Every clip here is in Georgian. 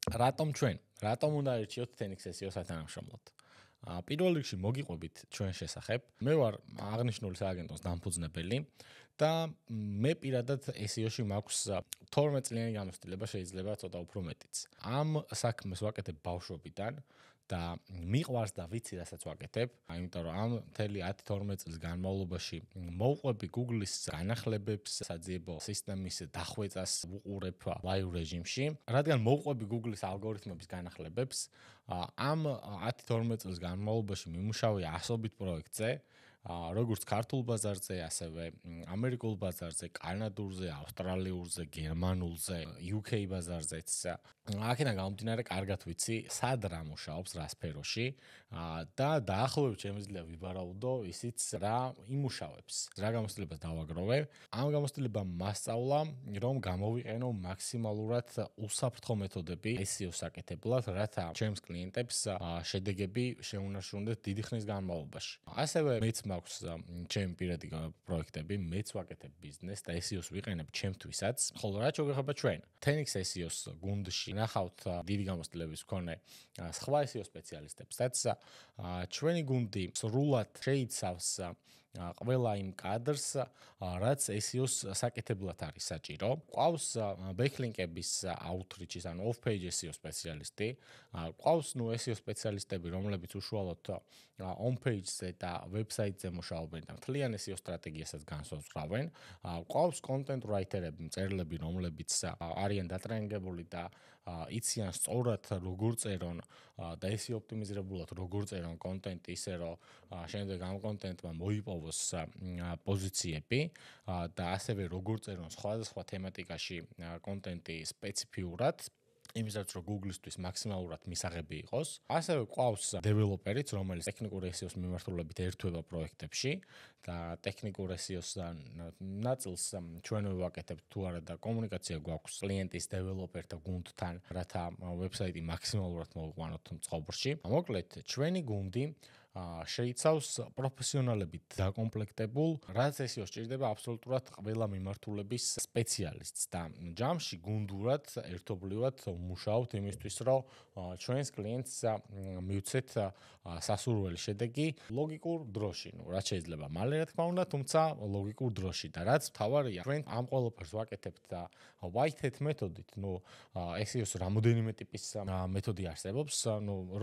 რატომ უნდა ერჩიოთ Tenix SEO სათანამშრომლოდ? პირველ რიგში მოგიყვებით ჩვენ შესახებ. მე ვარ აღნიშნული სააგენტოს დამფუძნებელი და მე პირადად SEO-ში მაქვს 12 წლიანი გამოცდილება, შეიძლება ცოტა უფრო მეტიც. ამ საქმეს ვაკეთებ ბავშვობიდან და მიყვარს და ვიცი რასაც ვაკეთებ, იმიტომ რომ ამ მთელი 10-12 წლის განმავლობაში მოვყვები Google-ის განახლებებს, საძიებო სისტემის დახვეწას ვუყურებ live რეჟიმში, რადგან მოვყვები Google-ის ალგორითმების განახლებებს, ამ 10-12 წლის განმავლობაში მიმუშავე ასობით პროექტზე, როგორც ქართულ ბაზარზე, ასევე ამერიკულ ბაზარზე, კანადურზე, ავსტრალიურზე, გერმანულზე, UK ბაზარზეც. აქედან გამომდინარე, კარგად ვიცი, სად რა მუშაობს, რა სფეროში და დაახლოებით შემიძლია ვიბარავდო ისიც რა იმუშავებს, რა გამოცდილებას დავაგროვე. ამ გამოცდილებამ მასწავლა, რომ გამოვიყენო მაქსიმალურად უსაფრთხო მეთოდები SEO საკეთებლად, რათა ჩემს კლიენტებს შედეგები შეუნარჩუნდეთ დიდი ხნის განმავლობაში. ასევე მეც მაქვს ჩემი პირადი პროექტები, მეც ვაკეთებ ბიზნესს და SEO-ს ვიყენებ ჩემთვისაც. ხოლო რა შეგეხება ჩვენ? Tenix SEO-ს გუნდში ნახავთ დიდი გამოცდილების მქონე სხვა SEO სპეციალისტებსაც. ჩვენი გუნდი სრულად შეიცავს ყველა იმ კადრს, რაც SEO-ს საკეთებლად არის საჭირო. ყავს ბექლინკების outreach-ის, ანუ off-page SEO სპეციალისტი, ყავს SEO სპეციალისტები, რომლებიც უშუალოდ on-page-ზე და website-ზე მუშაობენ და მთლიან SEO სტრატეგიასაც განსაზღვრავენ. ყავს content writer-ები, მწერლები, რომლებიც არიან დატრენინგებული და იციან სწორად როგორ წერონ და SEO ოპტიმიზირებულად როგორ წერონ კონტენტი, ისე რომ შემდეგ ამ კონტენტმა მოიპოვოს პოზიციები და ასევე როგორ წერონ სხვადასხვა თემატიკაში კონტენტი სპეციფიურად. იმისაც რომ Google-ისთვის მაქსიმალურად მისაღები იყოს. ასევე ყავს დეველოპერიც, რომელიც ტექნიკურ SEO-ს მიმართულებით ერთვება პროექტებში და ტექნიკურ SEO-ს ნაწილს ჩვენ ვაკეთებთ თუ არა და კომუნიკაცია გვაქვს კლიენტის დეველოპერთა გუნდთან, რათა ვებსაიტი მაქსიმალურად მოვიყვანოთ წყობში. მოკლედ, ჩვენი გუნდი შეიცავს პროფესიონალებით დაკომპლექტებულ, რაც SEO სჭირდება აბსოლუტურად ყველა მიმართულების სპეციალისტს და ჯამში გუნდურად ერთობლივად მუშაობთ იმისთვის, რომ ჩვენს კლიენტს მივცეთ სასურველი შედეგი ლოგიკურ დროში. რაც შეიძლება მალე რა თქმა უნდა, თუმცა ლოგიკურ დროში და რაც მთავარია, ჩვენ ამ ყველაფერს ვაკეთებთ white hat მეთოდით, SEO-ს რამოდენიმე ტიპის მეთოდი არსებობს,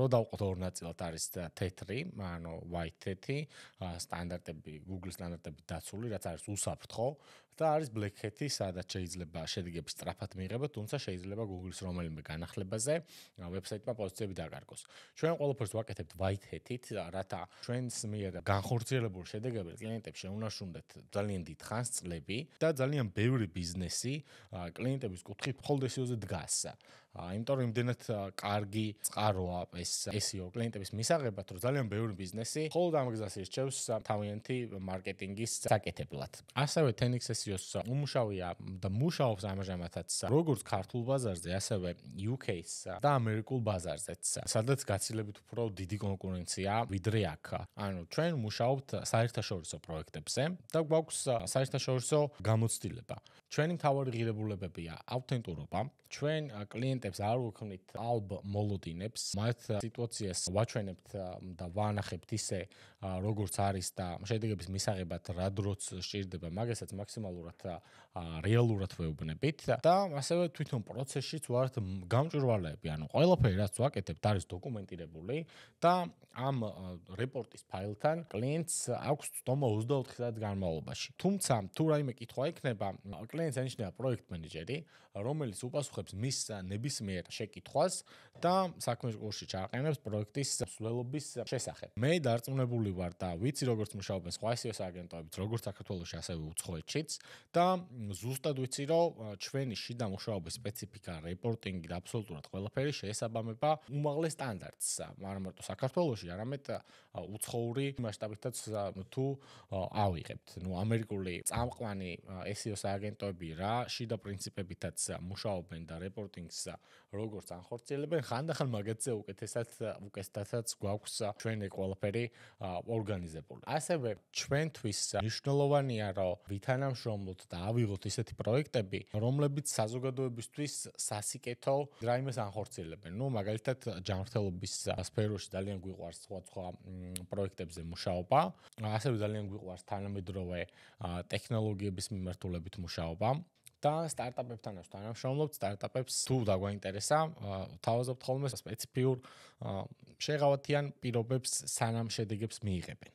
რო დავყოთ ორ ნაწილად არის თეთრი, white hat-ი, სტანდარტები, Google სტანდარტები დაცული, რაც არის უსაფრთხო და არის black hat-ი, სადაც შეიძლება შედეგები სწრაფად მიიღებოთ, თუმცა შეიძლება Google-ის რომელიმე განახლებაზე ვებსაიტმა პოზიციები დაკარგოს. ჩვენ ყველაფერს ვაკეთებთ white hat-ით, რათა ჩვენს მიერ განხორციელებულ შედეგებს კლიენტებს შეუნარჩუნდეთ ძალიან დიდ ხანს წლები და ძალიან ბევრი ბიზნესი კლიენტების კუთხით მხოლოდ SEO-ზე დგას. იმიტომ რომ იმდენად კარგი წყაროა ეს SEO კლიენტების მისაღებად, რომ ძალიან ბევრი ბიზნესი მხოლოდ ამ გზას ირჩევს თავიანთი მარკეტინგის საკეთებლად. ასევე Tenix SEO-ს უმუშავია და მუშაობს ამჟამადაც როგორც ქართულ ბაზარზე, ასევე UK-ს და ამერიკულ ბაზარზეც, სადაც გაცილებით უფრო დიდი კონკურენცია ვიდრე აქ. ჩვენ მუშაობთ საერთაშორისო პროექტებზე და გვაქვს საერთაშორისო გამოცდილება. ჩვენი მთავარი ღირებულებებია ავთენტურობა. ჩვენ კლიენტებს არ ვუქმნით ალბ მოლოდინებს, მათ სიტუაციას ვაჩვენებთ და ვანახებთ ისე, როგორც არის და შედეგების მისაღებად რა დროც სჭირდება, მაგასაც მაქსიმალურად რეალურად ვეუბნებით და ასევე თვითონ პროცესშიც ვართ გამჭვირვალეები, ანუ ყველაფერი რაც ვაკეთებთ არის დოკუმენტირებული და ამ რეპორტის ფაილთან კლიენტს აქვს ცდომა 24 საათის განმავლობაში. თუმცა თუ რაიმე კითხვა იქნება, კლიენტს ენიშნება პროექტ მენეჯერი, რომელიც უპასუხებს მის ნებისმიერ შეკითხვას და საქმის კურსში ჩააყენებს პროექტის მსვლელობის შესახებ. მე დარწმუნებული ვარ და ვიცი როგორც მუშაობენ სხვა SEO აგენტოებიც, როგორც საქართველოში, ასევე უცხოეთშიც და ზუსტად ვიცი, რომ ჩვენი შიდა მუშაობის სპეციფიკა, რეპორტინგი და აბსოლუტურად ყველაფერი შეესაბამება უმაღლეს სტანდარტს. არა მარტო საქართველოში, არამედ უცხოური მასშტაბითაც თუ ავიღებთ. ამერიკული წამყვანი SEO აგენტოები რა შიდა პრინციპებითაც მუშაობენ და რეპორტინგს როგორც ანხორციელებენ, ხანდახან მაგათზე უკეთესადაც გვაქვს ჩვენი ყველაფერი ორგანიზებული. ასევე ჩვენთვის მნიშვნელოვანია, რომ ვითანამშრომლოთ თანამშრომლოთ და ავიღოთ ისეთი პროექტები, რომლებიც საზოგადოებისთვის სასიკეთო რაიმეს ანხორციელებენ. მაგალითად, ჯანმრთელობის სფეროში ძალიან გვიყვარს სხვა პროექტებზე მუშაობა, ასევე ძალიან გვიყვარს თანამედროვე ტექნოლოგიების მიმართულებით მუშაობა. და სტარტაპებთანაც თანამშრომლობთ, სტარტაპებს თუ დაგვაინტერესა, თავაზობთ ხოლმე სპეციფიურ შეღავათიან პირობებს სანამ შედეგებს მიიღებენ.